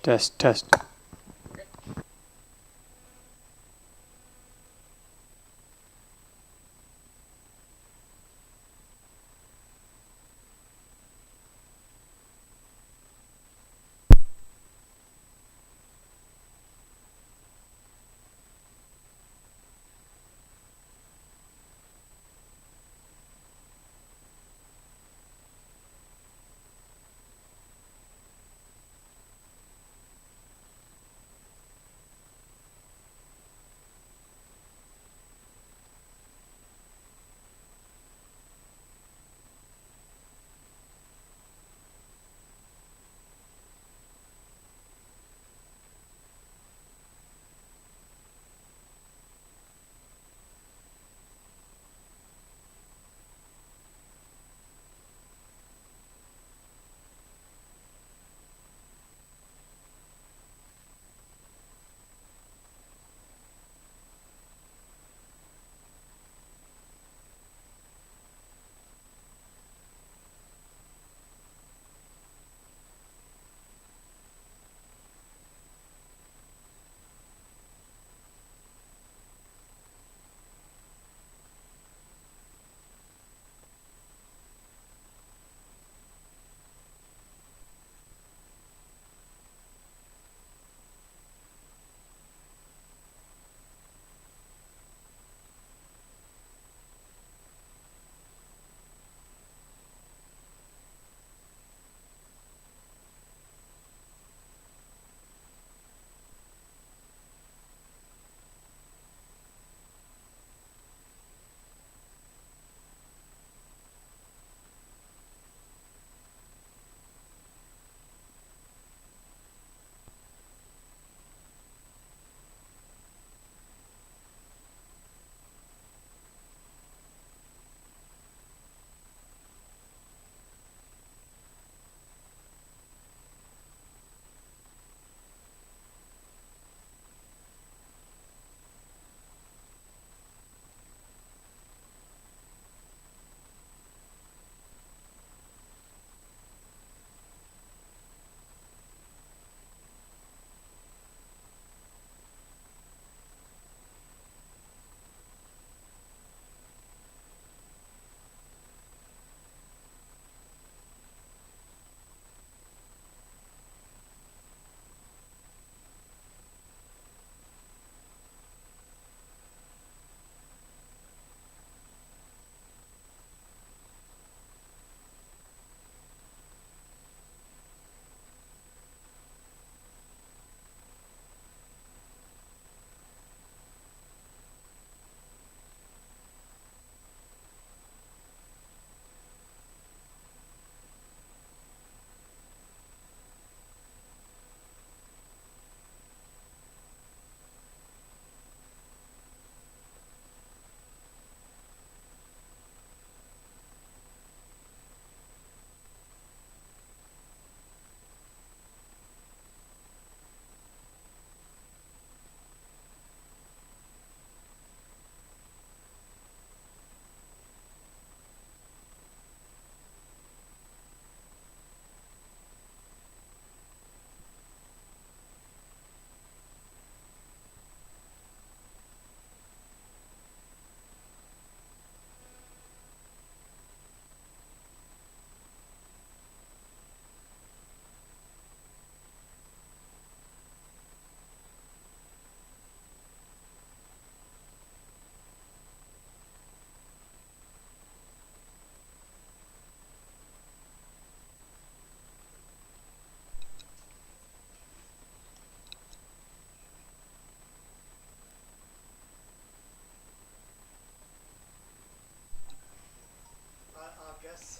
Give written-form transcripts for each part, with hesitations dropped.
Test, test.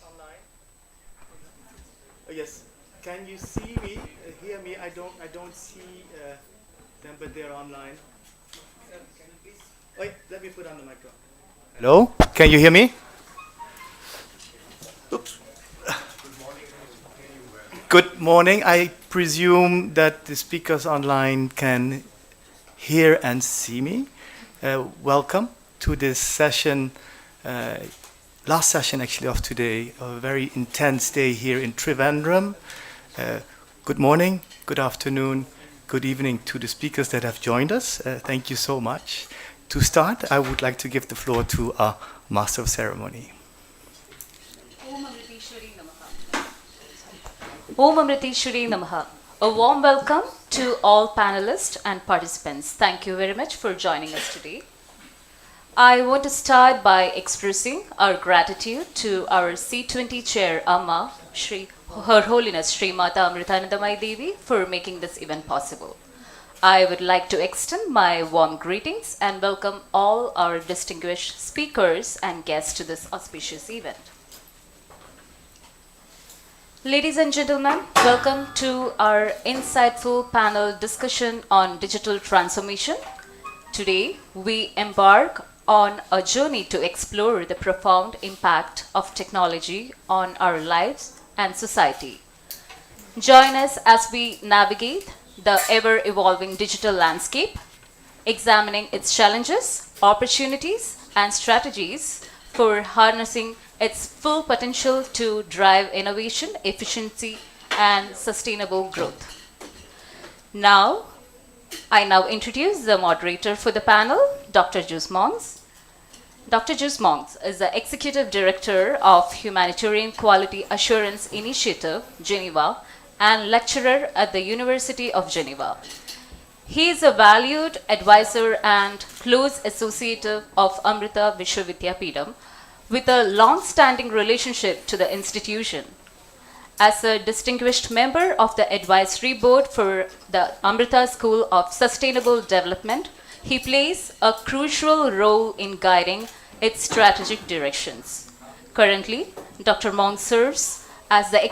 Online. Oh, yes. Can you see me? Hear me? I don't see them, but they're online. Can you please? Wait, let me put on the microphone. Hello? Can you hear me? Oops. Good morning. I presume that the speakers online can hear and see me. Welcome to this session, last session actually of today, a very intense day here in Trivandrum. Good morning. good afternoon, good evening to the speakers that have joined us. Thank you so much. To start, I would like to give the floor to our Master of Ceremony. Om Amriteshwari Namaha. A warm welcome to all panelists and participants. Thank you very much for joining us today. I want to start by expressing our gratitude to our C20 Chair Amma, Her Holiness Sri Mata Amritanandamayi Devi, for making this event possible. I would like to extend my warm greetings and welcome all our distinguished speakers and guests to this auspicious event. Ladies and gentlemen, welcome to our insightful panel discussion on digital transformation. Today, we embark on a journey to explore the profound impact of technology on our lives and society. Join us as we navigate the ever-evolving digital landscape, examining its challenges, opportunities, and strategies for harnessing its full potential to drive innovation, efficiency, and sustainable growth. I now introduce the moderator for the panel, Dr. Jus Mongs. Dr. Jus Mongs is the Executive Director of Humanitarian Quality Assurance Initiative, Geneva, and lecturer at the University of Geneva. He is a valued advisor and close associate of Amrita Vishwa Vidyapeetham, with a long-standing relationship to the institution. As a distinguished member of the advisory board for the Amrita School of Sustainable Development, he plays a crucial role in guiding its strategic directions. Currently, Dr. Mongs serves as the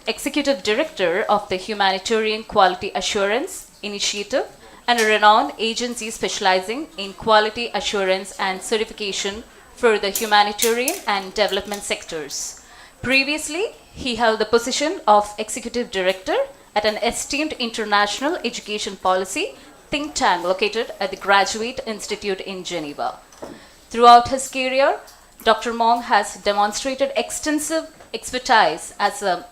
Executive Director of the Humanitarian Quality Assurance Initiative, and a renowned agency specializing in quality assurance and certification for the humanitarian and development sectors. Previously, he held the position of Executive Director at an esteemed international education policy think tank located at the Graduate Institute in Geneva. Throughout his career, Dr. Mongs has demonstrated extensive expertise as a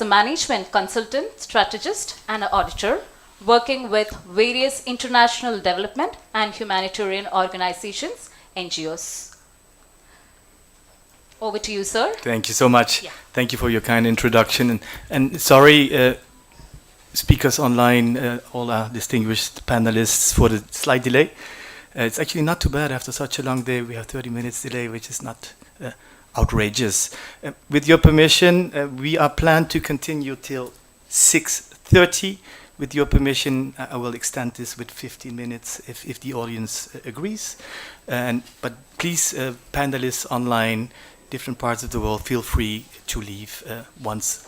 management consultant, strategist, and auditor, working with various international development and humanitarian organizations, NGOs. Over to you, sir. Thank you so much. Yeah. Thank you for your kind introduction. And sorry, speakers online, all our distinguished panelists, for the slight delay. It's actually not too bad after such a long day. We have 30 minutes delay, which is not outrageous. With your permission, we are planned to continue till 6:30. With your permission, I will extend this with 15 minutes if the audience agrees. But please, panelists online, different parts of the world, feel free to leave once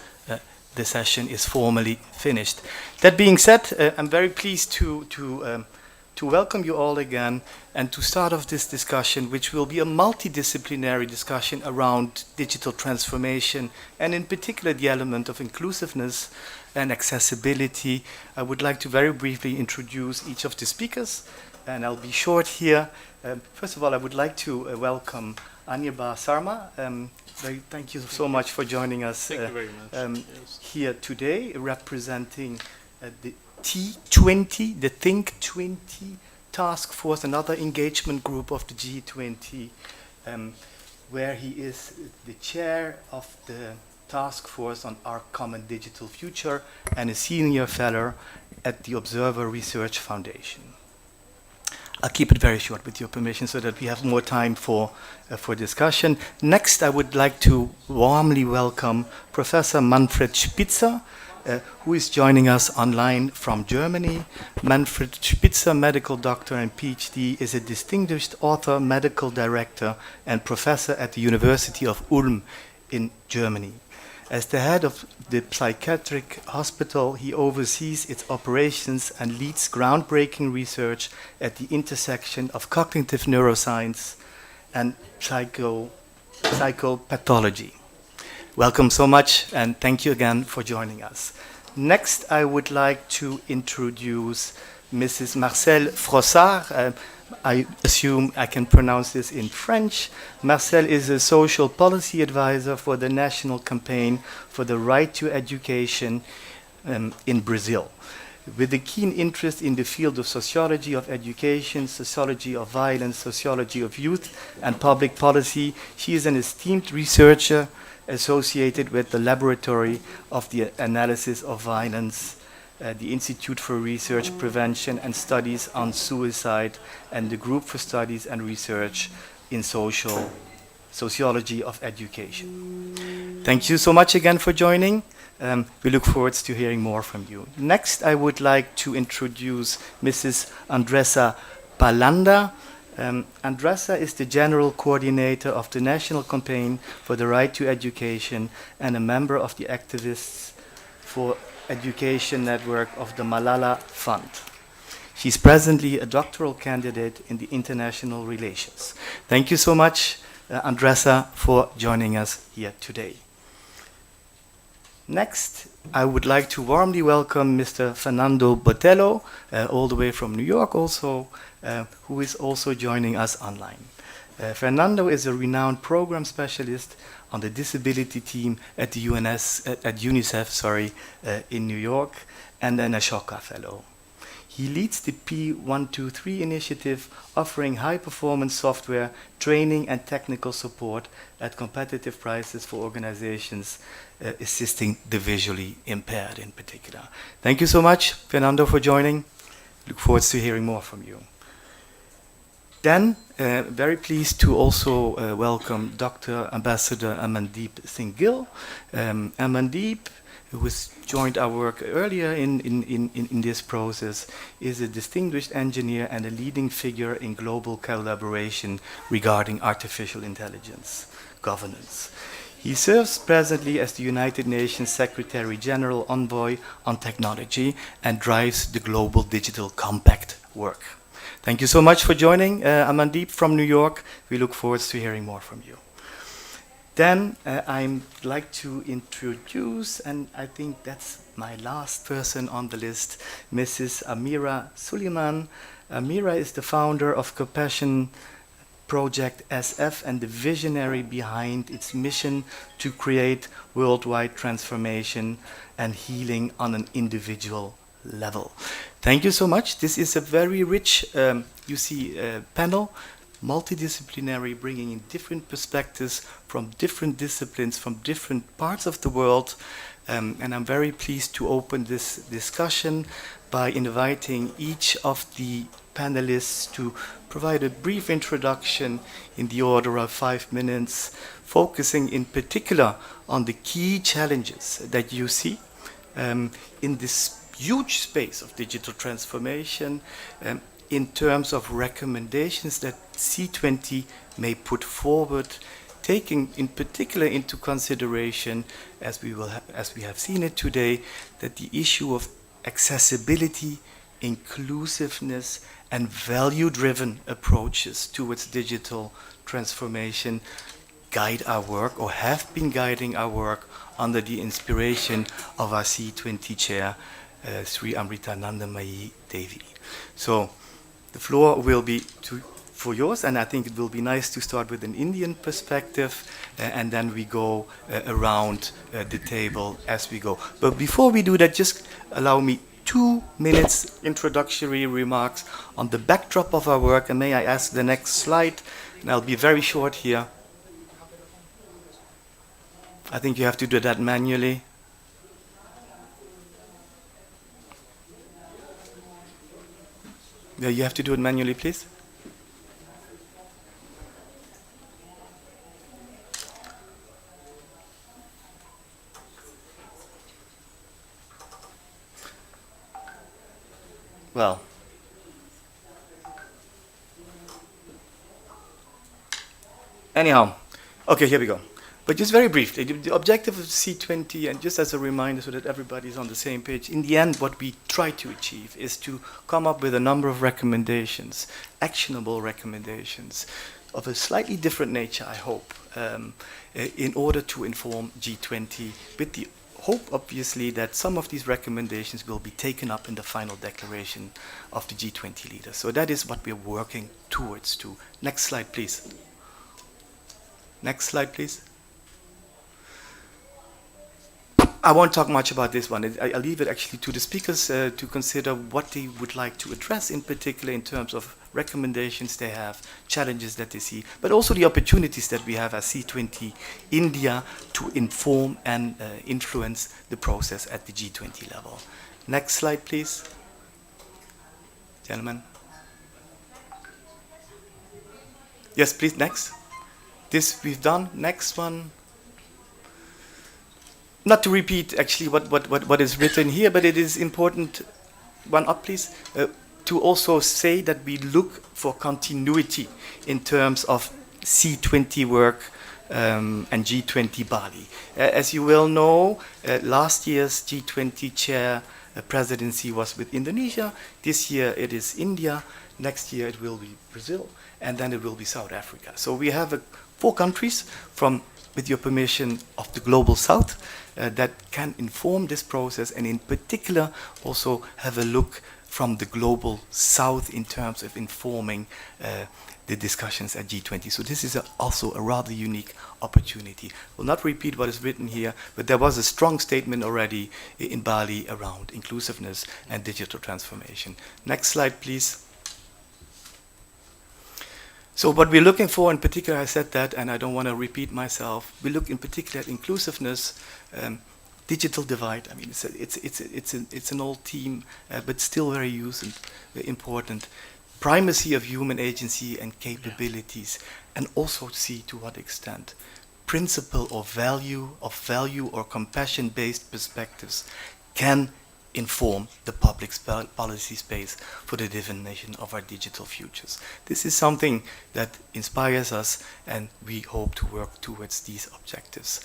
the session is formally finished. That being said, I'm very pleased to welcome you all again and to start off this discussion, which will be a multidisciplinary discussion around digital transformation, and in particular the element of inclusiveness and accessibility. I would like to very briefly introduce each of the speakers, and I'll be short here. First of all, I would like to welcome Anirban Sarma. Thank you so much for joining us here today, representing the T20, the Think 20 task force, another engagement group of the G20, where he is the chair of the task force on our common digital future and a senior fellow at the Observer Research Foundation. I'll keep it very short with your permission so that we have more time for discussion. Next, I would like to warmly welcome Professor Manfred Spitzer, who is joining us online from Germany. Manfred Spitzer, medical doctor and PhD, is a distinguished author, medical director, and professor at the University of Ulm in Germany. As the head of the psychiatric hospital, he oversees its operations and leads groundbreaking research at the intersection of cognitive neuroscience and psychopathology. Welcome so much, and thank you again for joining us. Next, I would like to introduce Mrs. Marcelle Frossard. I assume I can pronounce this in French. Marcelle is a social policy advisor for the National Campaign for the Right to Education in Brazil. With a keen interest in the field of sociology of education, sociology of violence, sociology of youth, and public policy, she is an esteemed researcher associated with the Laboratory of the Analysis of Violence, the Institute for Research, Prevention and Studies on Suicide, and the Group for Studies and Research in Sociology of Education. Thank you so much again for joining. We look forward to hearing more from you. Next, I would like to introduce Mrs. Andressa Palanda. Andressa is the General Coordinator of the National Campaign for the Right to Education and a member of the Activists for Education Network of the Malala Fund. She's presently a doctoral candidate in the international relations. Thank you so much, Andressa, for joining us here today. Next, I would like to warmly welcome Mr. Fernando Botello, all the way from New York also, who is also joining us online. Fernando is a renowned program specialist on the disability team at the UNICEF in New York, and an Ashoka Fellow. He leads the P123 initiative, offering high-performance software, training and technical support at competitive prices for organizations assisting the visually impaired in particular. Thank you so much, Fernando, for joining. Look forward to hearing more from you. Then, very pleased to also welcome Dr. Ambassador Amandeep Singh Gill. Amandeep, who has joined our work earlier in this process, is a distinguished engineer and a leading figure in global collaboration regarding artificial intelligence governance. He serves presently as the United Nations Secretary General Envoy on Technology and drives the Global Digital Compact work. Thank you so much for joining, Amandeep from New York. We look forward to hearing more from you. Then I'd like to introduce, and I think that's my last person on the list, Mrs. Amira Suleiman. Amira is the founder of Compassion Project SF and the visionary behind its mission to create worldwide transformation and healing on an individual level. Thank you so much. This is a very rich, panel, multidisciplinary, bringing in different perspectives from different disciplines, from different parts of the world. And I'm very pleased to open this discussion by inviting each of the panelists to provide a brief introduction in the order of 5 minutes, focusing in particular on the key challenges that you see in this huge space of digital transformation, in terms of recommendations that C20 may put forward, taking in particular into consideration, as we have seen it today, that the issue of accessibility, inclusiveness, and value-driven approaches towards digital transformation guide our work, or have been guiding our work, under the inspiration of our C20 chair, Sri Amrita Nandamayi Devi. So the floor will be for yours, and I think it will be nice to start with an Indian perspective, and then we go around the table as we go. But before we do that, just allow me 2 minutes introductory remarks on the backdrop of our work, and may I ask the next slide, and I'll be very short here. I think you have to do that manually. Yeah, you have to do it manually, please. Well, anyhow, okay, here we go. But just very briefly, the objective of C20, and just as a reminder so that everybody's on the same page, in the end what we try to achieve is to come up with a number of recommendations, actionable recommendations, of a slightly different nature, I hope, in order to inform G20, with the hope, obviously, that some of these recommendations will be taken up in the final declaration of the G20 leaders. So that is what we're working towards. Next slide, please. Next slide, please. I won't talk much about this one. I'll leave it actually to the speakers to consider what they would like to address, in particular in terms of recommendations they have, challenges that they see, but also the opportunities that we have as C20 India to inform and influence the process at the G20 level. Next slide, please. Gentlemen. Yes, please, next. This we've done. Next one. Not to repeat actually what is written here, but it is important, one up please, to also say that we look for continuity in terms of C20 work and G20 Bali. As you well know, last year's G20 chair presidency was with Indonesia. This year it is India. Next year it will be Brazil. And then it will be South Africa. So we have 4 countries from, with your permission, of the Global South that can inform this process, and in particular also have a look from the Global South in terms of informing the discussions at G20. So this is also a rather unique opportunity. We'll not repeat what is written here, but there was a strong statement already in Bali around inclusiveness and digital transformation. Next slide, please. So what we're looking for in particular, I said that, and I don't want to repeat myself, we look in particular at inclusiveness, digital divide. I mean, it's an old theme, but still very useful, important. Primacy of human agency and capabilities, and also see to what extent principle of value or compassion-based perspectives can inform the public policy space for the definition of our digital futures. This is something that inspires us, and we hope to work towards these objectives.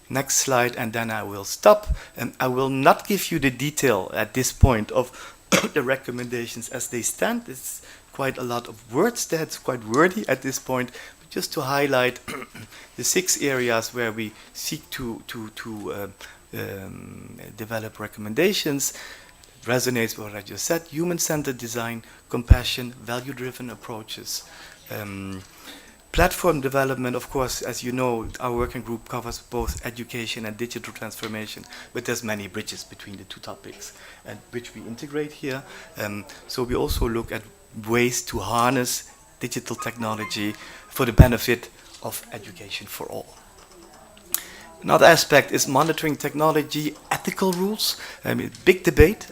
Next slide, and then I will stop. And I will not give you the detail at this point of the recommendations as they stand. It's quite a lot of words that's quite wordy at this point, but just to highlight the 6 areas where we seek to develop recommendations. It resonates with what I just said: human-centered design, compassion, value-driven approaches. Platform development, of course, as you know, our working group covers both education and digital transformation, but there's many bridges between the 2 topics, and which we integrate here. So we also look at ways to harness digital technology for the benefit of education for all. Another aspect is monitoring technology, ethical rules. Big debate,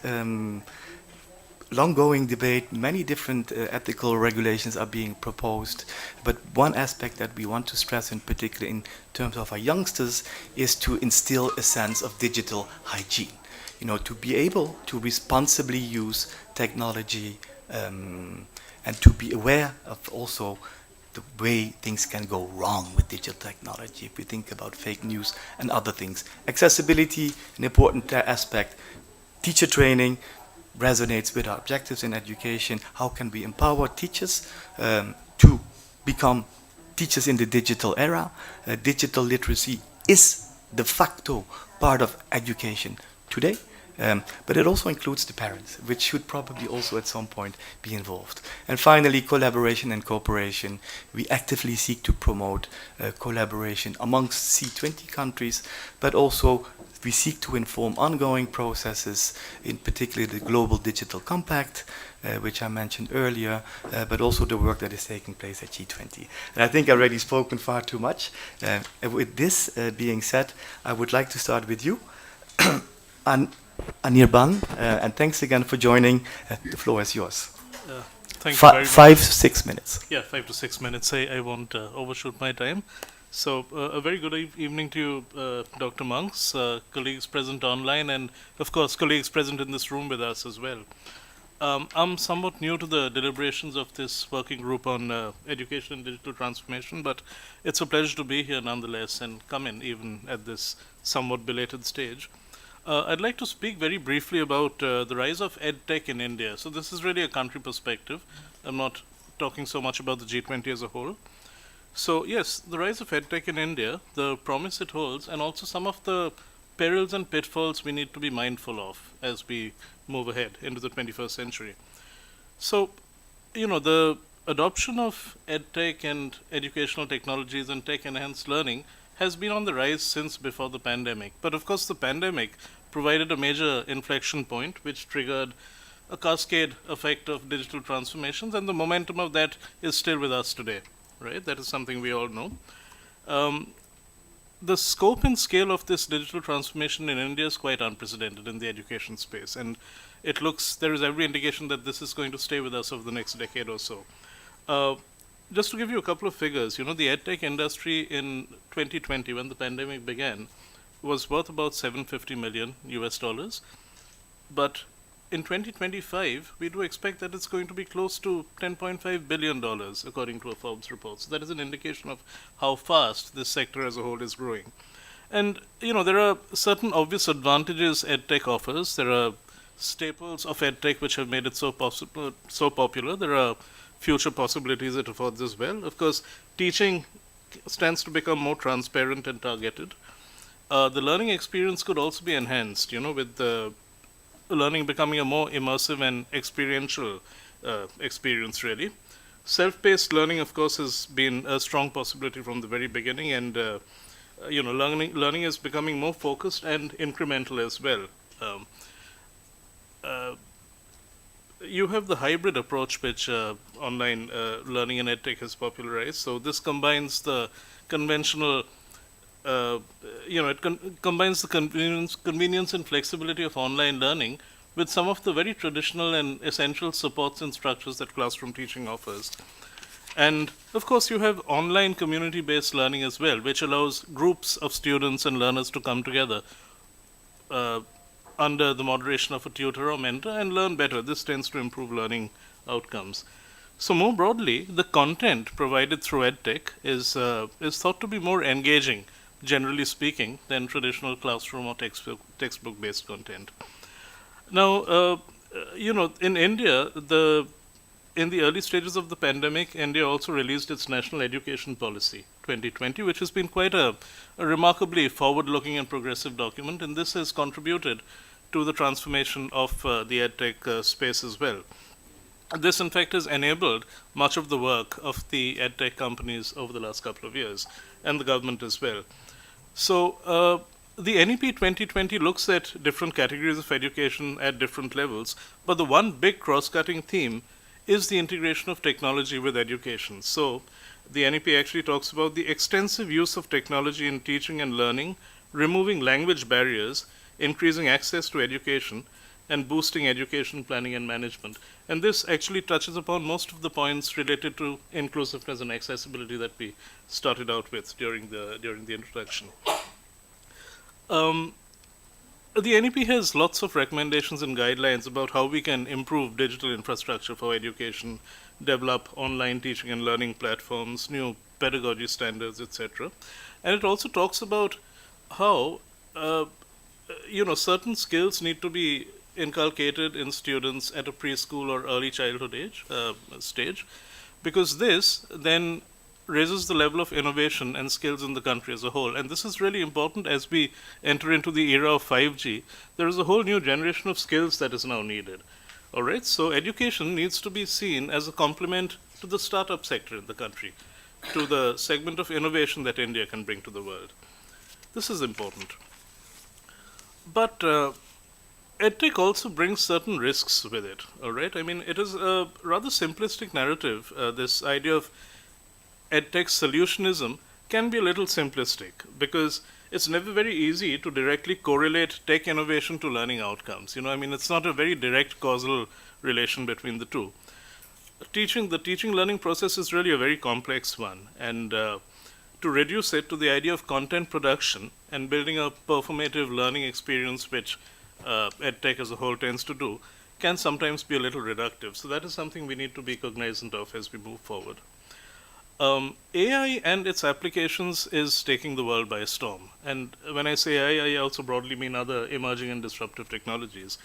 long-going debate. Many different ethical regulations are being proposed. But one aspect that we want to stress, in particular in terms of our youngsters, is to instill a sense of digital hygiene. You know, to be able to responsibly use technology and to be aware of also the way things can go wrong with digital technology, if we think about fake news and other things. Accessibility, an important aspect. Teacher training resonates with our objectives in education. How can we empower teachers to become teachers in the digital era? Digital literacy is de facto part of education today. But it also includes the parents, which should probably also at some point be involved. And finally, collaboration and cooperation. We actively seek to promote collaboration amongst C20 countries, but also we seek to inform ongoing processes, in particular the Global Digital Compact, which I mentioned earlier, but also the work that is taking place at G20. And I think I've already spoken far too much. With this being said, I would like to start with you. Anirban, and thanks again for joining. The floor is yours. Thank you very much. 5 to 6 minutes. Yeah, 5 to 6 minutes. I won't overshoot my time. So a very good evening to you, Dr. Monks, colleagues present online, and of course colleagues present in this room with us as well. I'm somewhat new to the deliberations of this working group on education and digital transformation, but it's a pleasure to be here nonetheless and come in even at this somewhat belated stage. I'd like to speak very briefly about the rise of EdTech in India. So this is really a country perspective. I'm not talking so much about the G20 as a whole. So yes, the rise of EdTech in India, the promise it holds, and also some of the perils and pitfalls we need to be mindful of as we move ahead into the 21st century. So, you know, the adoption of EdTech and educational technologies and tech-enhanced learning has been on the rise since before the pandemic. But of course, the pandemic provided a major inflection point which triggered a cascade effect of digital transformations, and the momentum of that is still with us today, right? That is something we all know. Um, the scope and scale of this digital transformation in India is quite unprecedented in the education space, and it looks, there is every indication that this is going to stay with us over the next decade or so. Uh, just to give you a couple of figures, you know, the edtech industry in 2020, when the pandemic began, was worth about 750 million US dollars. But in 2025, we do expect that it's going to be close to $10.5 billion, according to a Forbes report. So that is an indication of how fast this sector as a whole is growing. And, you know, there are certain obvious advantages edtech offers. There are staples of edtech which have made it so popular. There are future possibilities it affords as well. Of course, teaching stands to become more transparent and targeted. The learning experience could also be enhanced, you know, with the learning becoming a more immersive and experiential experience, really. Self-paced learning, of course, has been a strong possibility from the very beginning, and you know, learning is becoming more focused and incremental as well. You have the hybrid approach which online learning and edtech has popularized. So this combines the conventional, you know, it combines the convenience and flexibility of online learning with some of the very traditional and essential supports and structures that classroom teaching offers. And of course, you have online community-based learning as well, which allows groups of students and learners to come together under the moderation of a tutor or mentor and learn better. This tends to improve learning outcomes. So more broadly, the content provided through edtech is thought to be more engaging, generally speaking, than traditional classroom or textbook-based content. Now, you know, in India, in the early stages of the pandemic, India also released its National Education Policy 2020, which has been quite a remarkably forward-looking and progressive document, and this has contributed to the transformation of the edtech space as well. This, in fact, has enabled much of the work of the edtech companies over the last couple of years, and the government as well. So, the NEP 2020 looks at different categories of education at different levels, but the one big cross-cutting theme is the integration of technology with education. So the NEP actually talks about the extensive use of technology in teaching and learning, removing language barriers, increasing access to education, and boosting education planning and management. And this actually touches upon most of the points related to inclusiveness and accessibility that we started out with during the introduction. The NEP has lots of recommendations and guidelines about how we can improve digital infrastructure for education, develop online teaching and learning platforms, new pedagogy standards, etc. And it also talks about how you know, certain skills need to be inculcated in students at a preschool or early childhood stage, because this then raises the level of innovation and skills in the country as a whole. And this is really important as we enter into the era of 5G. There is a whole new generation of skills that is now needed. All right, so education needs to be seen as a complement to the startup sector in the country, to the segment of innovation that India can bring to the world. This is important. But EdTech also brings certain risks with it, all right? I mean, it is a rather simplistic narrative. This idea of EdTech solutionism can be a little simplistic because it's never very easy to directly correlate tech innovation to learning outcomes. You know, I mean, it's not a very direct causal relation between the two. The teaching learning process is really a very complex one, and to reduce it to the idea of content production and building a performative learning experience, which EdTech as a whole tends to do, can sometimes be a little reductive. So that is something we need to be cognizant of as we move forward. AI and its applications is taking the world by storm. And when I say AI, I also broadly mean other emerging and disruptive technologies.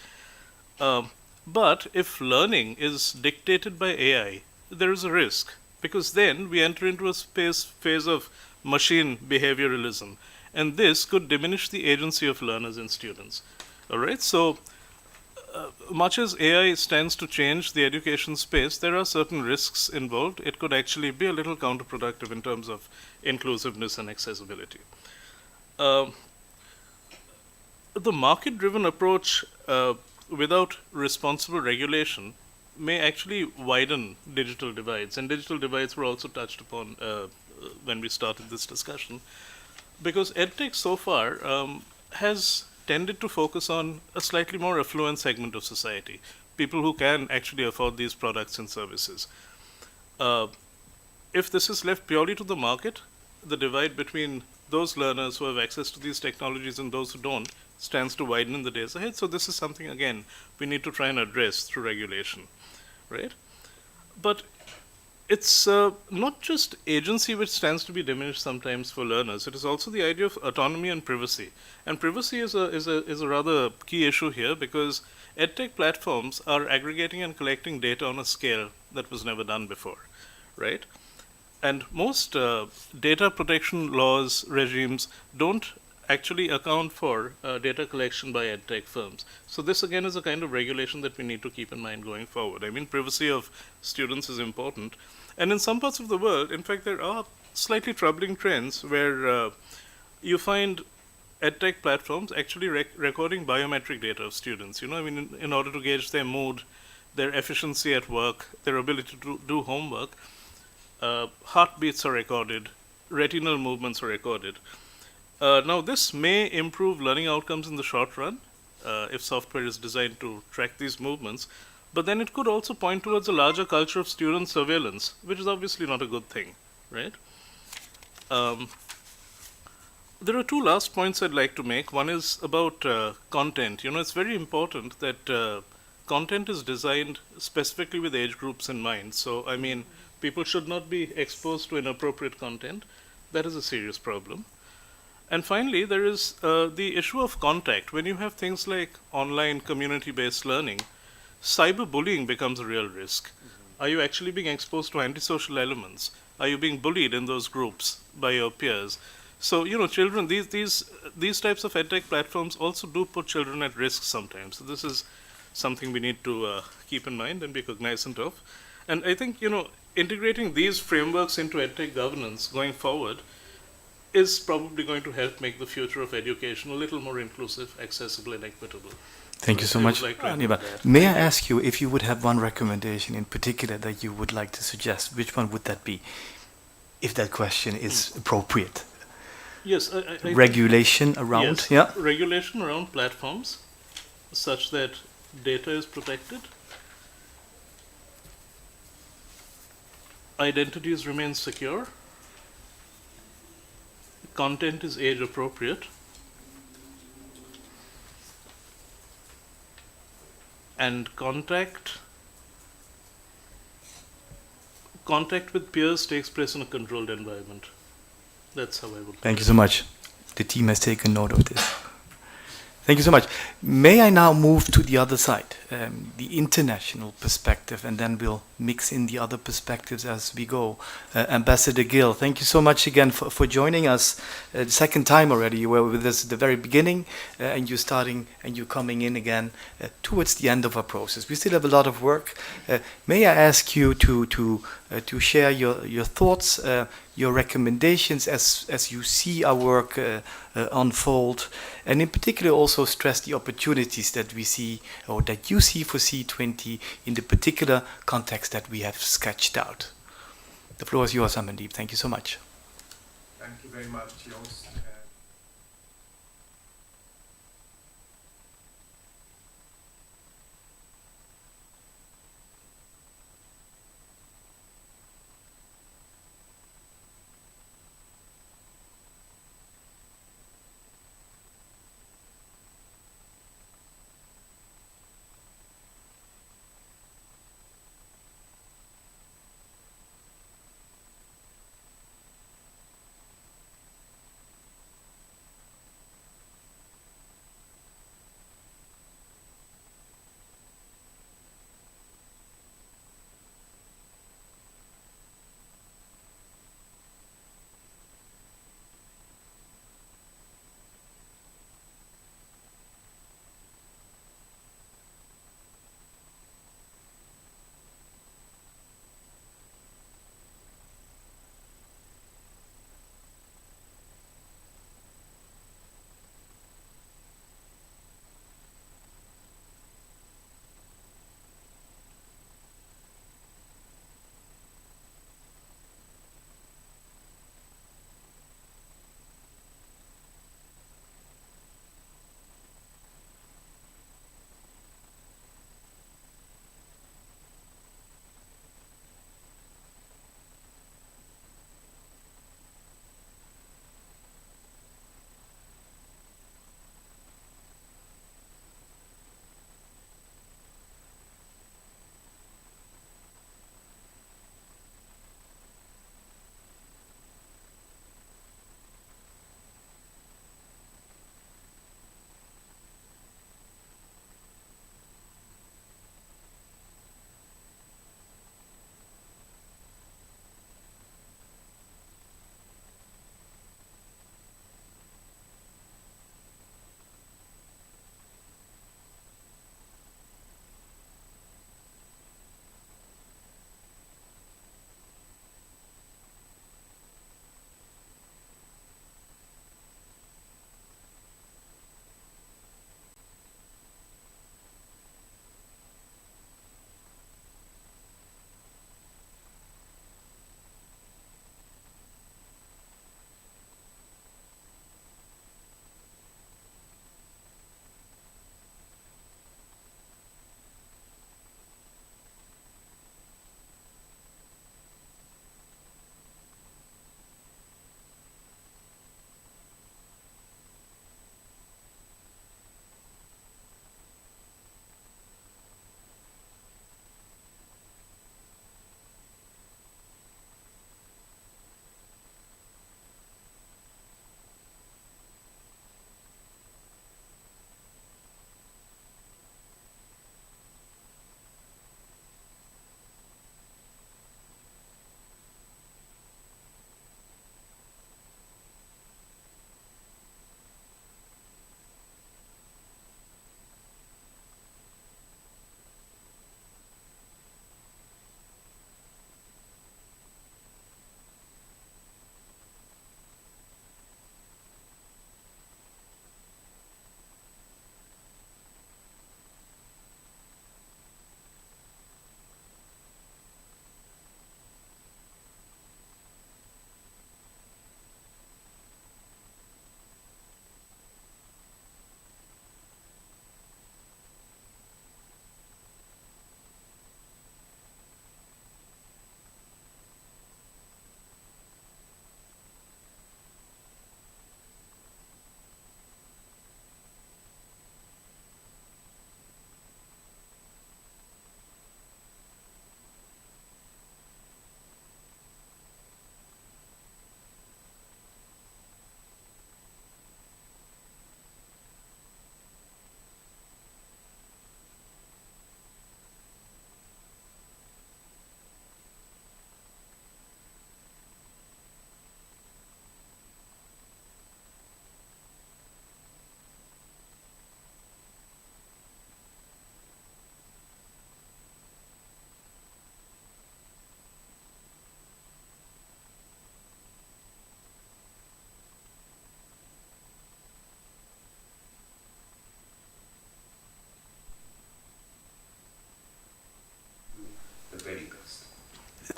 But if learning is dictated by AI, there is a risk, because then we enter into a phase of machine behavioralism, and this could diminish the agency of learners and students. All right, so much as AI stands to change the education space, there are certain risks involved. It could actually be a little counterproductive in terms of inclusiveness and accessibility. Uh, the market-driven approach without responsible regulation may actually widen digital divides, and digital divides were also touched upon when we started this discussion, because edtech so far has tended to focus on a slightly more affluent segment of society, people who can actually afford these products and services. If this is left purely to the market, the divide between those learners who have access to these technologies and those who don't stands to widen in the days ahead. So this is something, again, we need to try and address through regulation, right? But it's not just agency which stands to be diminished sometimes for learners. It is also the idea of autonomy and privacy. And privacy is a rather key issue here, because edtech platforms are aggregating and collecting data on a scale that was never done before, right? And most data protection laws, regimes, don't actually account for data collection by edtech firms. So this again is a kind of regulation that we need to keep in mind going forward. I mean, privacy of students is important. And in some parts of the world, in fact, there are slightly troubling trends where you find edtech platforms actually recording biometric data of students. I mean, in order to gauge their mood, their efficiency at work, their ability to do homework, heartbeats are recorded, retinal movements are recorded. Now, this may improve learning outcomes in the short run if software is designed to track these movements, but then it could also point towards a larger culture of student surveillance, which is obviously not a good thing, right? There are two last points I'd like to make. One is about content. It's very important that content is designed specifically with age groups in mind. So, I mean, people should not be exposed to inappropriate content. That is a serious problem. And finally, there is the issue of contact. When you have things like online community-based learning, cyberbullying becomes a real risk. Are you actually being exposed to antisocial elements? Are you being bullied in those groups by your peers? So, children, these types of edtech platforms also do put children at risk sometimes. So this is something we need to keep in mind and be cognizant of. And I think, integrating these frameworks into edtech governance going forward is probably going to help make the future of education a little more inclusive, accessible, and equitable. Thank you so much, Aniba. May I ask you if you would have one recommendation in particular that you would like to suggest? Which one would that be, if that question is appropriate? Yes, regulation around, yes, yeah? Regulation around platforms such that data is protected, identities remain secure, content is age appropriate, and contact with peers takes place in a controlled environment. That's how I would. Thank you so much. The team has taken note of this. Thank you so much. May I now move to the other side, the international perspective, and then we'll mix in the other perspectives as we go. Ambassador Gill, thank you so much again for joining us. The second time already. You were with us at the very beginning, and you're coming in again towards the end of our process. We still have a lot of work. May I ask you to share your thoughts, your recommendations as you see our work unfold, and in particular also stress the opportunities that we see or that you see for C20 in the particular context that we have sketched out. The floor is yours, Amandeep. Thank you so much. Thank you very much, Joost.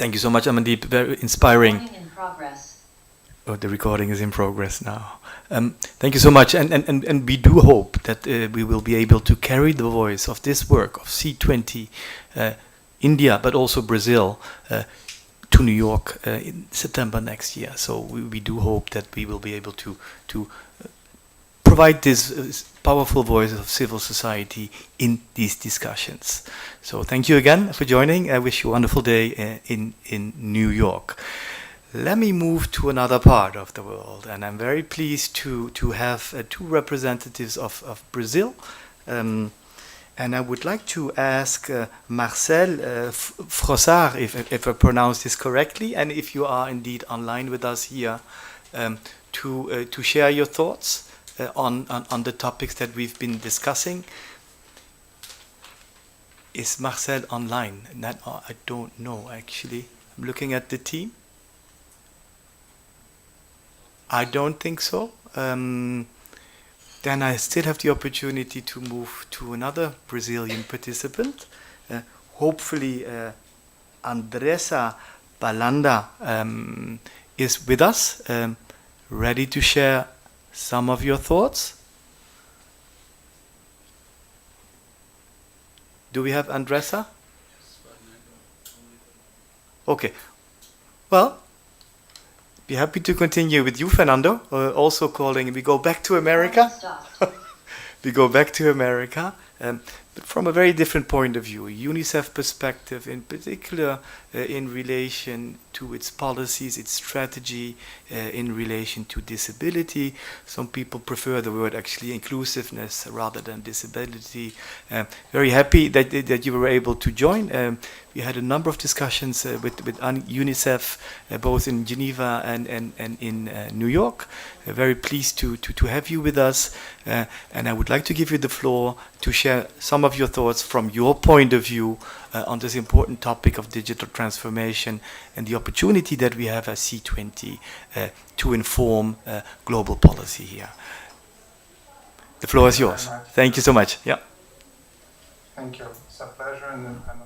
Thank you so much, Amandeep. Very inspiring. Recording in progress. Oh, the recording is in progress now. Thank you so much. And we do hope that we will be able to carry the voice of this work of C20, India, but also Brazil, to New York in September next year. So we do hope that we will be able to provide this powerful voice of civil society in these discussions. So thank you again for joining. I wish you a wonderful day in New York. Let me move to another part of the world, and I'm very pleased to have two representatives of Brazil. And I would like to ask Marcel Frossard, if I pronounce this correctly, and if you are indeed online with us here, to share your thoughts on the topics that we've been discussing. Is Marcel online? I don't know, actually. I'm looking at the team. I don't think so. Then I still have the opportunity to move to another Brazilian participant. Hopefully, Andressa Balanda is with us, ready to share some of your thoughts. Do we have Andressa? Okay. Well, be happy to continue with you, Fernando. Also calling. We go back to America. We go back to America, but from a very different point of view, a UNICEF perspective, in particular in relation to its policies, its strategy, in relation to disability. Some people prefer the word actually inclusiveness rather than disability. Very happy that you were able to join. We had a number of discussions with UNICEF, both in Geneva and in New York. Very pleased to have you with us. And I would like to give you the floor to share some of your thoughts from your point of view on this important topic of digital transformation and the opportunity that we have as C20 to inform global policy here. The floor is yours. Thank you so much. Yeah. Thank you. It's a pleasure and an honor.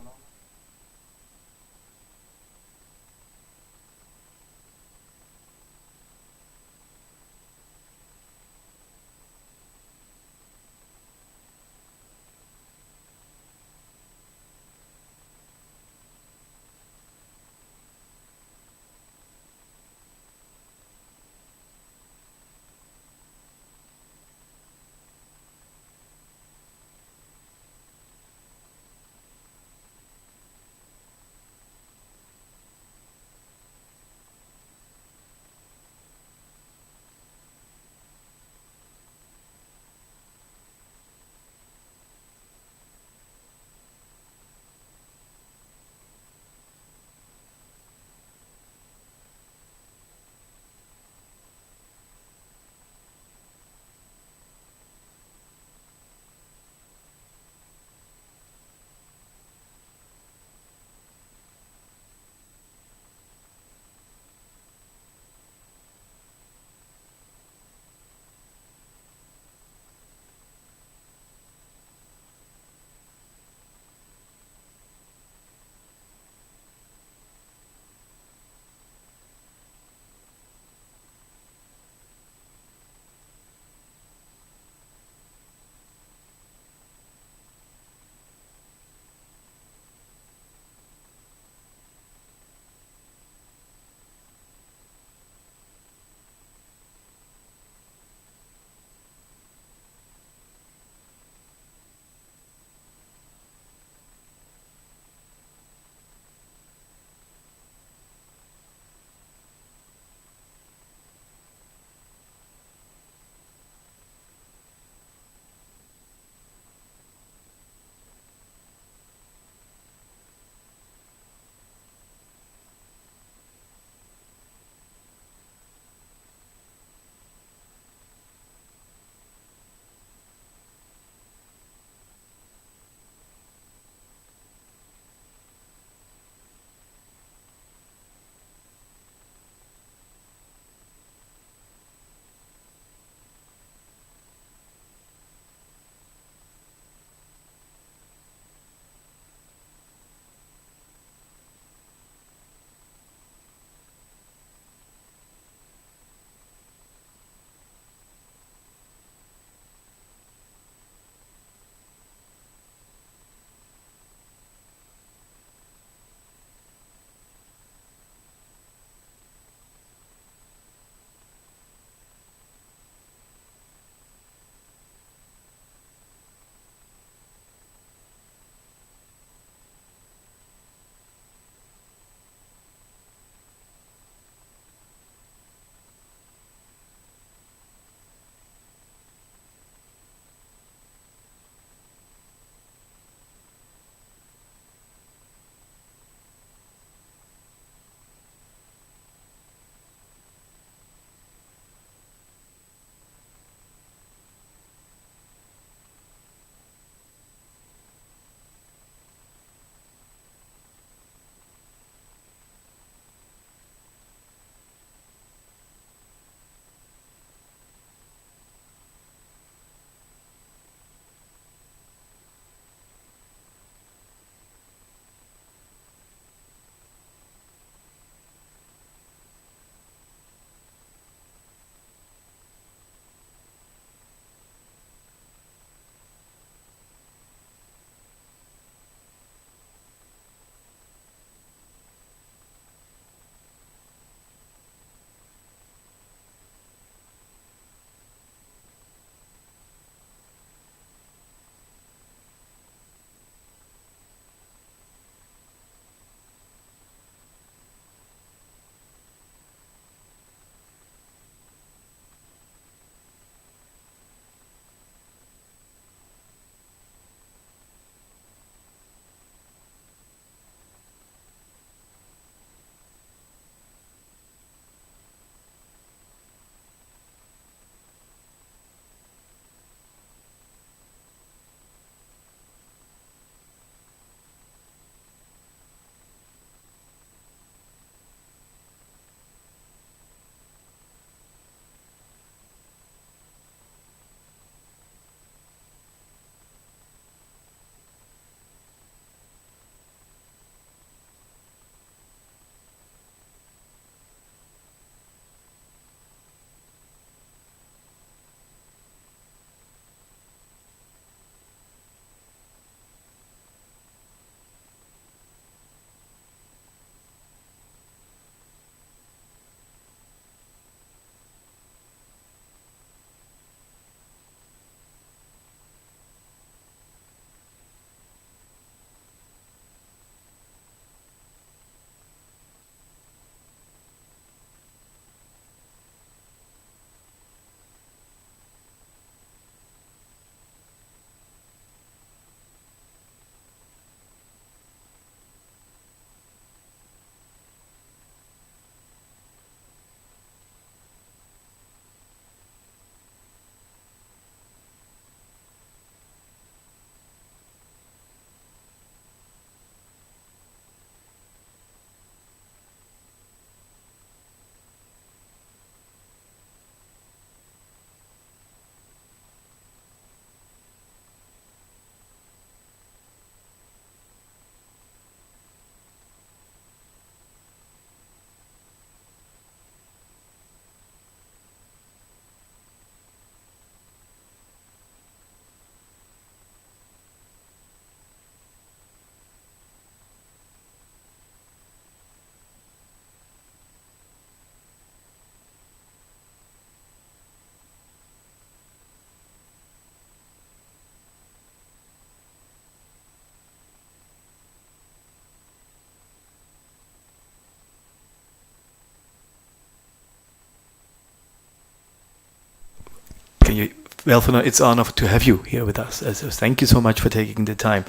Well, Fernando, it's an honor to have you here with us. So thank you so much for taking the time.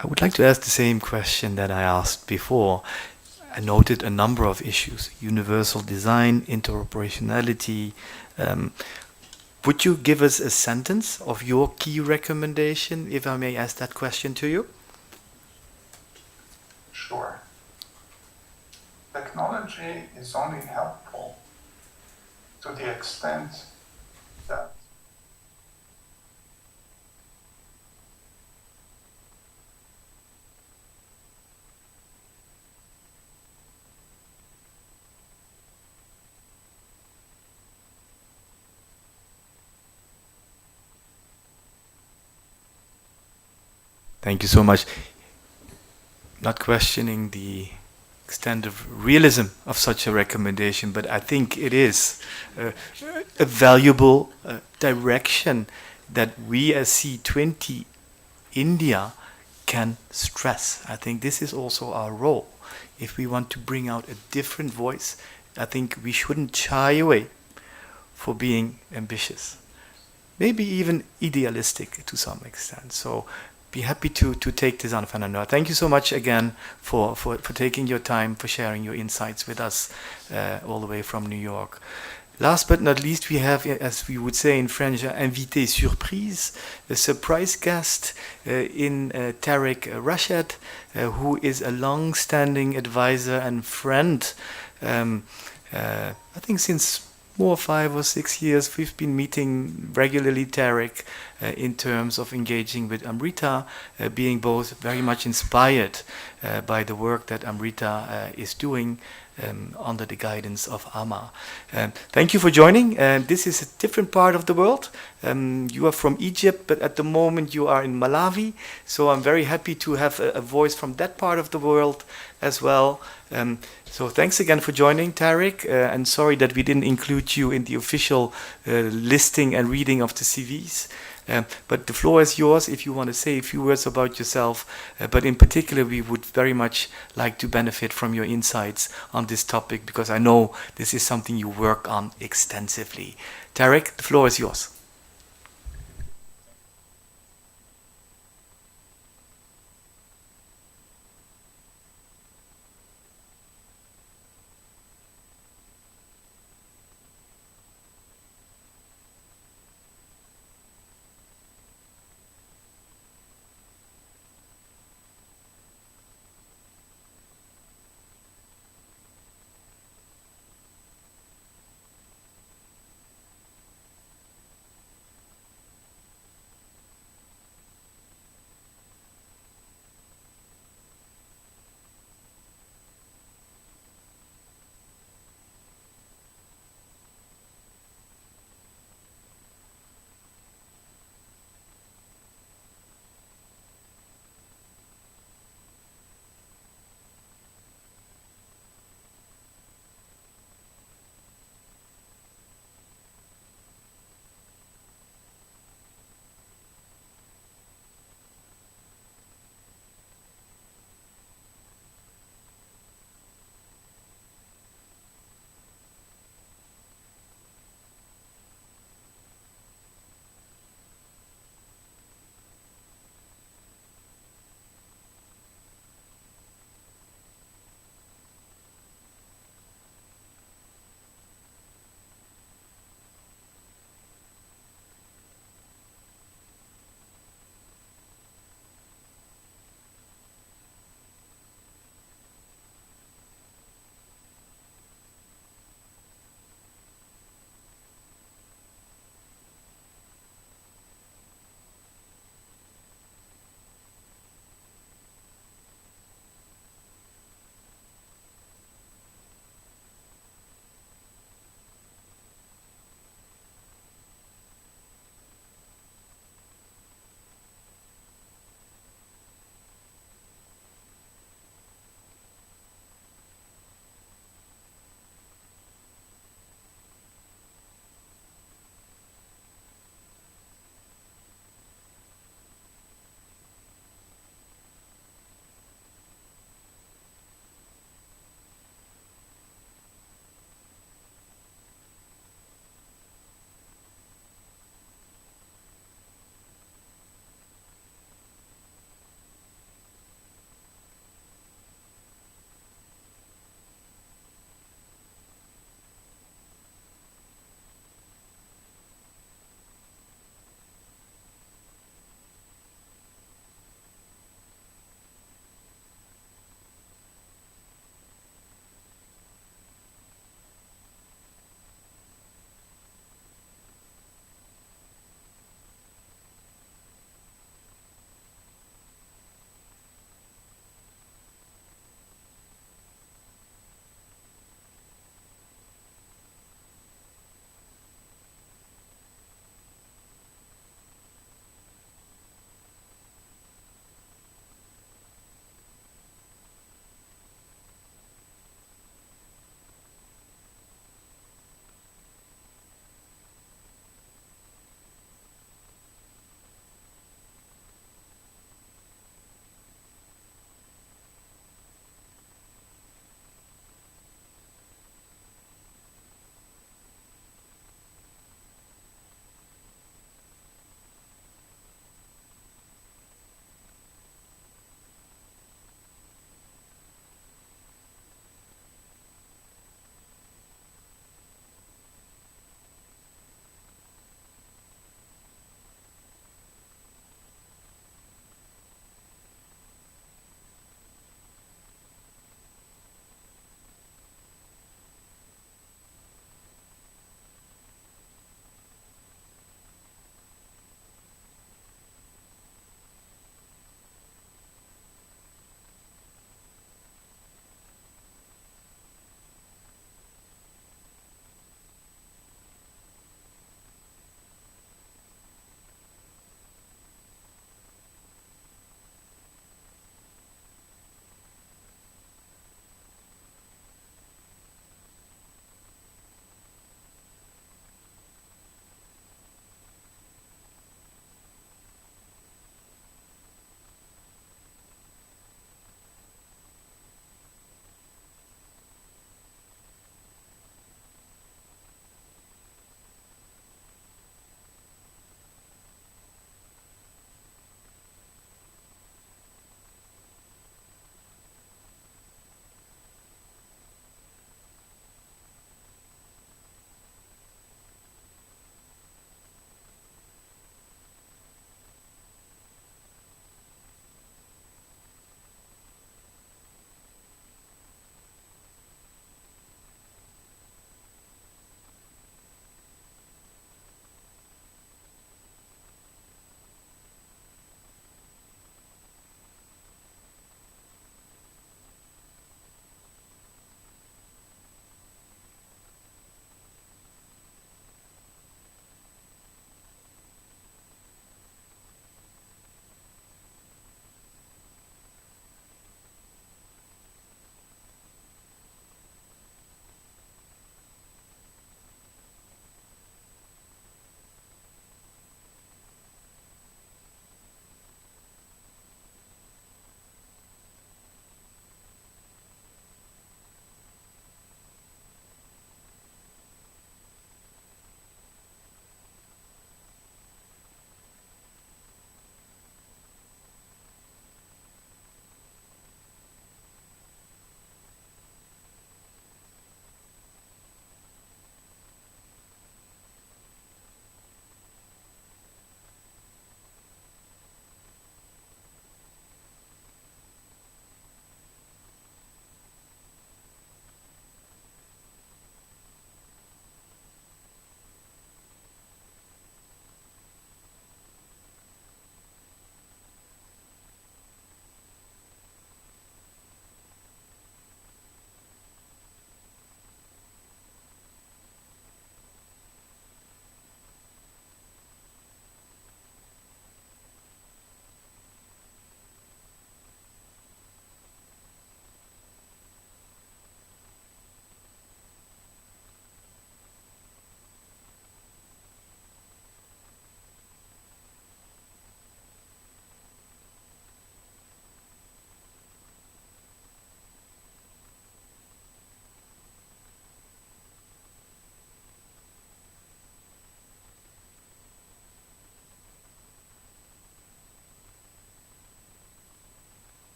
I would like to ask the same question that I asked before. I noted a number of issues: universal design, interoperationality. Would you give us a sentence of your key recommendation, if I may ask that question to you? Sure. Technology is only helpful to the extent that Thank you so much. Not questioning the extent of realism of such a recommendation, but I think it is a valuable direction that we as C20 India can stress. I think this is also our role. If we want to bring out a different voice, I think we shouldn't shy away for being ambitious, maybe even idealistic to some extent. So be happy to take this on, Fernando. Thank you so much again for taking your time, for sharing your insights with us all the way from New York. Last but not least, we have, as we would say in French, invité surprise, a surprise guest in Tariq Rashad, who is a long-standing advisor and friend. I think since more 5 or 6 years, we've been meeting regularly, Tariq, in terms of engaging with Amrita, being both very much inspired by the work that Amrita is doing under the guidance of Ama. Thank you for joining. This is a different part of the world. You are from Egypt, but at the moment you are in Malawi. So I'm very happy to have a voice from that part of the world as well. So thanks again for joining, Tariq. And sorry that we didn't include you in the official listing and reading of the CVs. But the floor is yours if you want to say a few words about yourself. But in particular, we would very much like to benefit from your insights on this topic, because I know this is something you work on extensively. Tariq, the floor is yours.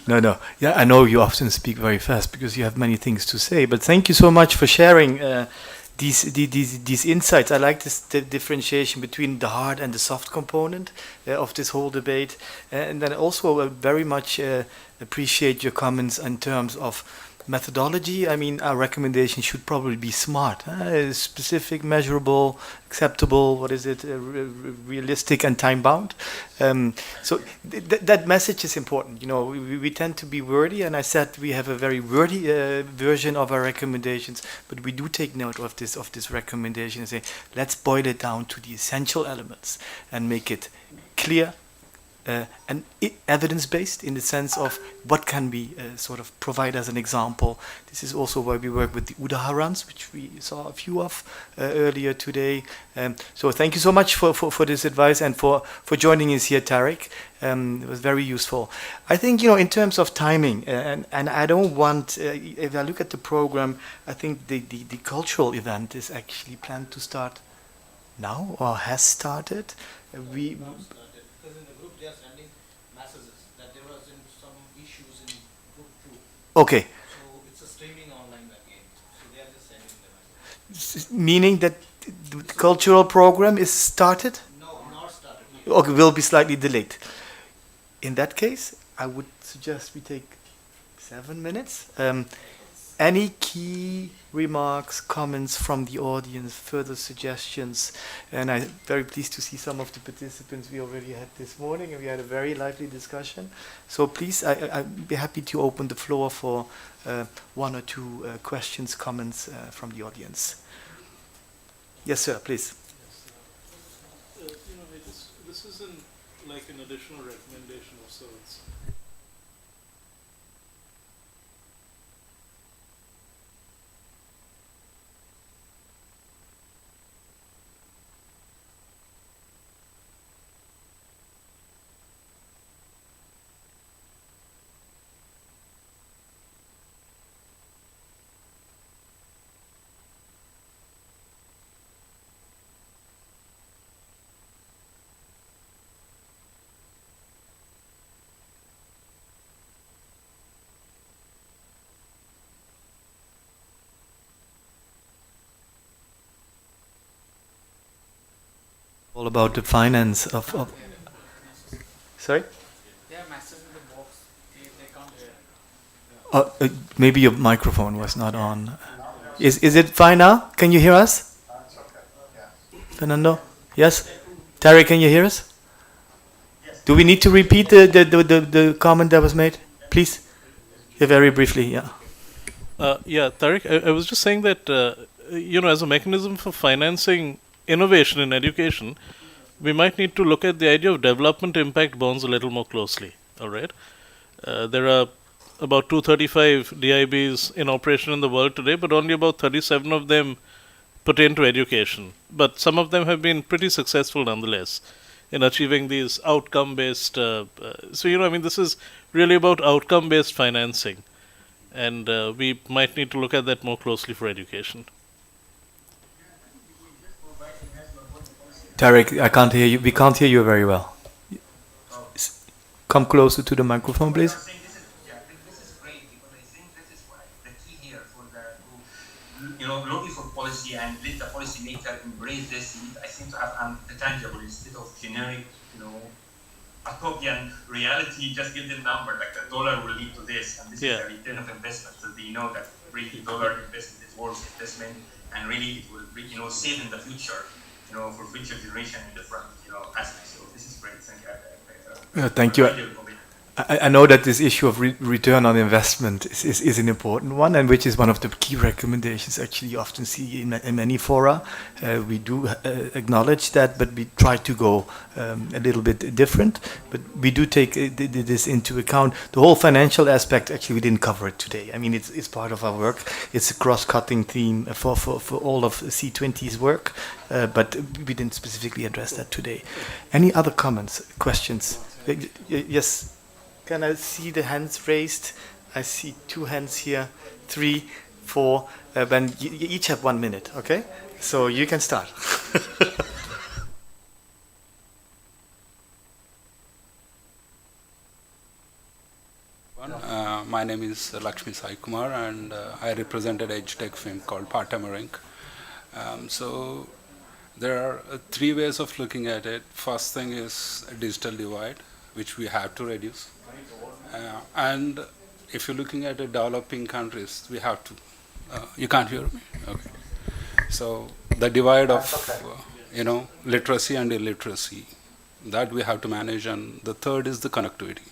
No, no. Yeah, I know you often speak very fast because you have many things to say. But thank you so much for sharing these insights. I like this differentiation between the hard and the soft component of this whole debate. And then also very much appreciate your comments in terms of methodology. I mean, our recommendation should probably be smart, specific, measurable, acceptable. What is it? Realistic and time bound. So that message is important. You know, we tend to be wordy, and I said we have a very wordy version of our recommendations, but we do take note of this recommendation and say let's boil it down to the essential elements and make it clear. And evidence-based in the sense of what can we sort of provide as an example. This is also why we work with the udaharans, which we saw a few of earlier today. So thank you so much for this advice and for joining us here, Tarek. It was very useful. I think, you know, in terms of timing, and I don't want, if I look at the program, I think the cultural event is actually planned to start now or has started. We They are sending messages that there was some issues in group 2. Okay. So it's a streaming online again. So they are just sending the messages. Meaning that the cultural program is started? No, not started yet. Okay, will be slightly delayed. In that case, I would suggest we take 7 minutes. Any key remarks, comments from the audience, further suggestions? And I'm very pleased to see some of the participants we already had this morning, and we had a very lively discussion. So please, I'd be happy to open the floor for 1 or 2 questions, comments from the audience. Yes, sir, please. You know, this isn't like an additional recommendation of sorts. All about the finance of sorry? They have messages in the box. They can't hear. Maybe your microphone was not on. Is it fine now? Can you hear us? It's okay, yeah. Fernando? Yes? Terry, can you hear us? Do we need to repeat the comment that was made? Please? Yeah, very briefly, yeah. Yeah, Tariq, I was just saying that, you know, as a mechanism for financing innovation in education, we might need to look at the idea of development impact bonds a little more closely, all right? There are about 235 DIBs in operation in the world today, but only about 37 of them pertain to education. But some of them have been pretty successful nonetheless in achieving these outcome-based... so, you know, I mean, this is really about outcome-based financing. And we might need to look at that more closely for education. Tarek, I can't hear you. We can't hear you very well. Come closer to the microphone, please. This is great because I think this is what the key here for lobby for policy and let the policymaker embrace this. I think to have the tangible instead of generic, utopian reality. Just give the number like the dollar will lead to this, and this is a return of investment. So they know that really dollar investment is worth investment, and really it will save in the future. For future generation in different, aspects. So this is great. Thank you. Thank you. I know that this issue of return on investment is an important one, and which is one of the key recommendations actually you often see in many fora. We do acknowledge that, but we try to go a little bit different. But we do take this into account. The whole financial aspect, actually, we didn't cover it today. I mean, it's part of our work. It's a cross-cutting theme for all of C20's work, but we didn't specifically address that today. Any other comments, questions? Yes. Can I see the hands raised? I see 2 hands here, 3, 4. Then you each have 1 minute, okay? So you can start. My name is Lakshmi Sai Kumar, and I represented EdTech firm called Partamaring. So there are three ways of looking at it. First thing is a digital divide, which we have to reduce. And if you're looking at the developing countries, we have to. You can't hear me? Okay. So the divide of, literacy and illiteracy, that we have to manage. And the third is the connectivity.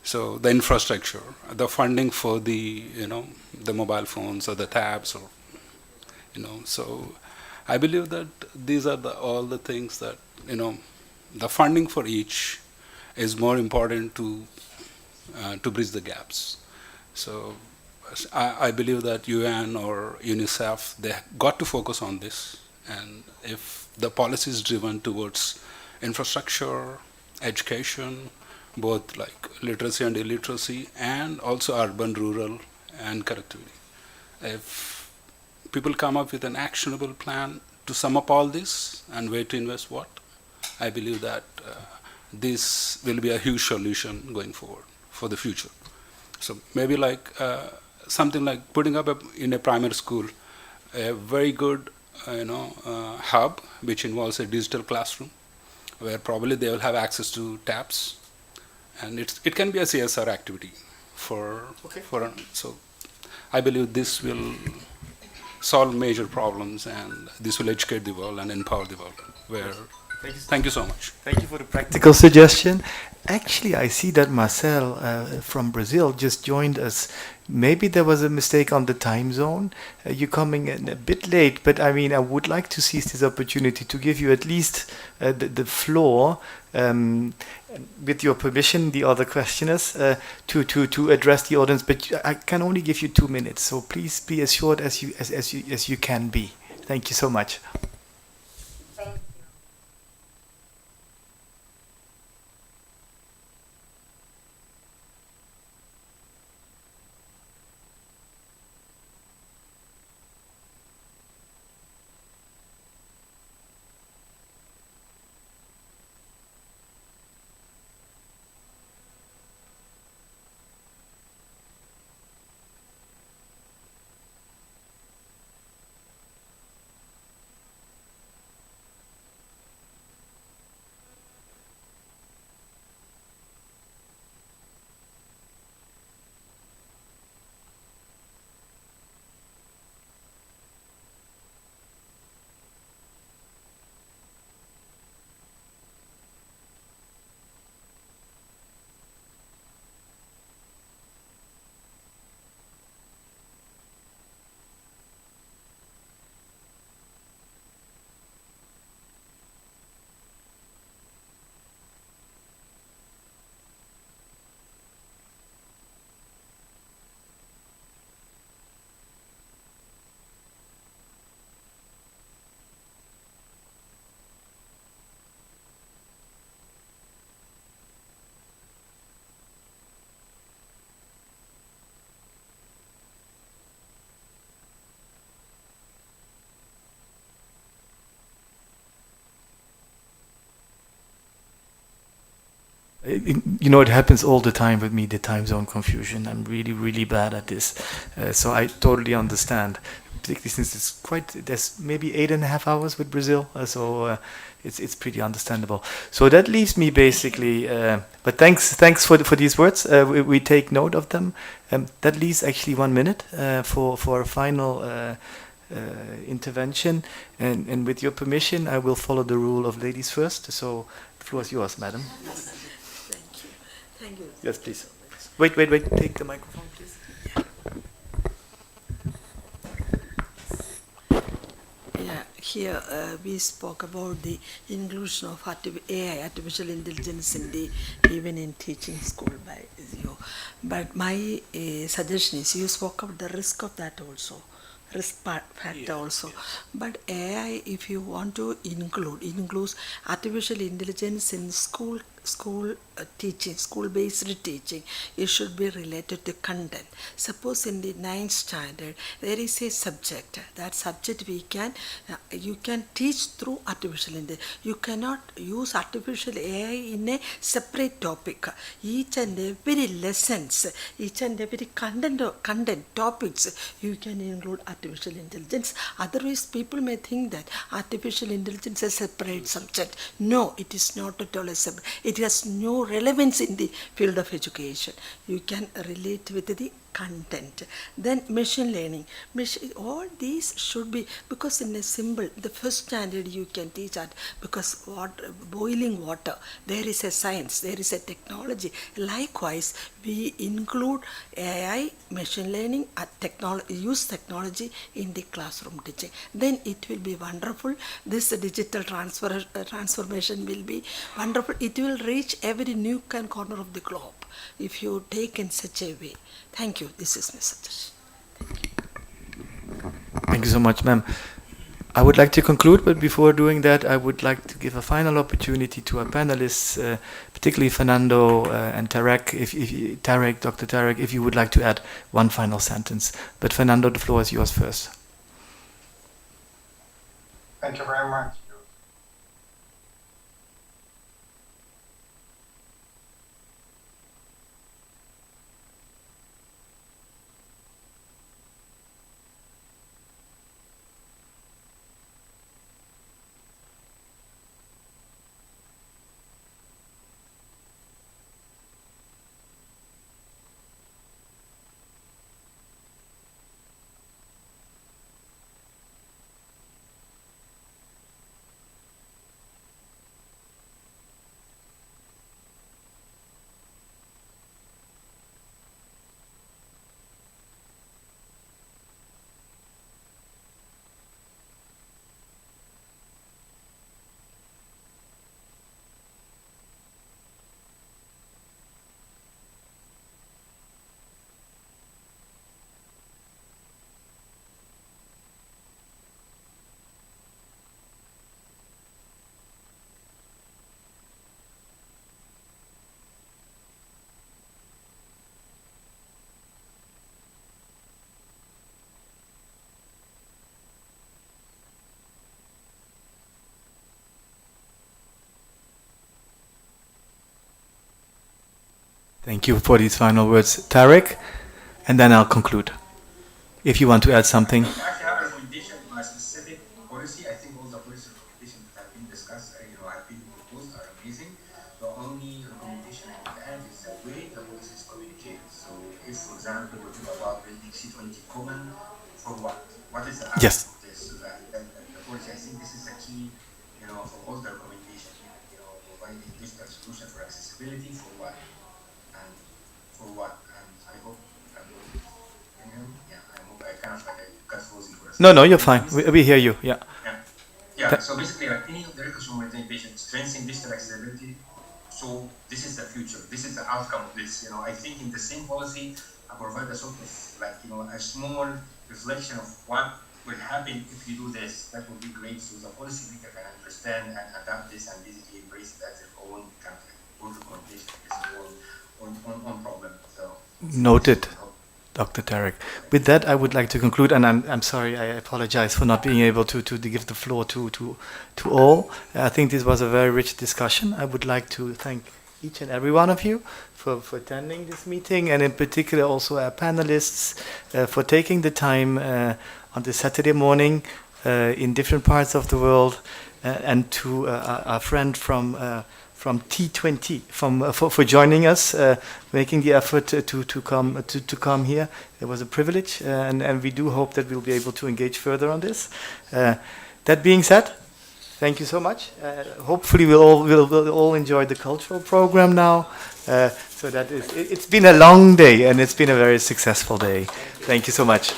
So the infrastructure, the funding for the, the mobile phones or the tabs, or, so I believe that these are all the things that, the funding for each is more important to bridge the gaps. So I believe that UN or UNICEF, they got to focus on this. And if the policy is driven towards infrastructure, education, both like literacy and illiteracy, and also urban, rural, and connectivity. If people come up with an actionable plan to sum up all this and where to invest what, I believe that this will be a huge solution going forward for the future. So maybe like something like putting up in a primary school a very good hub which involves a digital classroom where probably they will have access to tabs, and it can be a CSR activity so I believe this will solve major problems, and this will educate the world and empower the world. Thank you so much. Thank you for the practical suggestion. Actually, I see that Marcel from Brazil just joined us. Maybe there was a mistake on the time zone. You're coming in a bit late, but I mean, I would like to seize this opportunity to give you at least the floor, with your permission, the other questioners, to address the audience. But I can only give you 2 minutes, so please be as short as you can be. Thank you so much. It happens all the time with me, the time zone confusion. I'm really, really bad at this. So I totally understand. Particularly since there's maybe 8.5 hours with Brazil. So it's pretty understandable. So that leaves me basically, but thanks for these words. We take note of them. That leaves actually 1 minute for a final intervention. And with your permission, I will follow the rule of ladies first. So the floor is yours, madam. Thank you. Yes, please. Wait. Take the microphone, please. Yeah, here we spoke about the inclusion of AI, artificial intelligence, even in teaching school by you. But my suggestion is, you spoke about the risk of that also. Risk factor also. But AI, if you want to includes artificial intelligence in school teaching, school-based teaching, it should be related to content. Suppose in the 9th standard, there is a subject. That subject you can teach through artificial intelligence. You cannot use artificial AI in a separate topic. Each and every lessons, each and every content topics, you can include artificial intelligence. Otherwise, people may think that artificial intelligence is a separate subject. No, it is not at all a separate. It has no relevance in the field of education. You can relate with the content. Then machine learning. All these should be, because in a symbol, the first standard you can teach that, because boiling water, there is a science, there is a technology. Likewise, we include AI, machine learning, use technology in the classroom teaching. Then it will be wonderful. This digital transformation will be wonderful. It will reach every nook and corner of the globe if you take in such a way. Thank you. This is my suggestion. Thank you so much, ma'am. I would like to conclude, but before doing that, I would like to give a final opportunity to our panelists, particularly Fernando and Tarek, Dr. Tarek, if you would like to add one final sentence. But Fernando, the floor is yours first. Thank you very much. Thank you for these final words, Tarek, and then I'll conclude. If you want to add something. I actually have a recommendation on a specific policy. I think all the policy recommendations that have been discussed, have been proposed are amazing. The only recommendation I would add is the way the policy is communicated. So, if, for example, we talk about building C20 common, for what? What is the outcome of this? So that the policy, I think this is a key, for all the recommendations. Providing digital solution for accessibility, for what? And for what? And I hope I'm going. Can you hear me? Yeah, I hope I kind of got frozen for a second. No, you're fine. We hear you. Yeah. Yeah. So basically, any of the recommendation patient strengthening digital accessibility. So this is the future. This is the outcome of this. I think in the same policy, I provide a sort of a small reflection of what will happen if you do this. That would be great. So the policymaker can understand and adapt this and basically embrace it as their own kind of good recommendation. On problem. So noted, Dr. Tarek. With that, I would like to conclude, and I'm sorry, I apologize for not being able to give the floor to all. I think this was a very rich discussion. I would like to thank each and every one of you for attending this meeting, and in particular also our panelists for taking the time on this Saturday morning in different parts of the world, and to our friend from T20 for joining us, making the effort to come here. It was a privilege, and we do hope that we'll be able to engage further on this. That being said, thank you so much. Hopefully we'll all enjoy the cultural program now. So that it's been a long day, and it's been a very successful day. Thank you so much.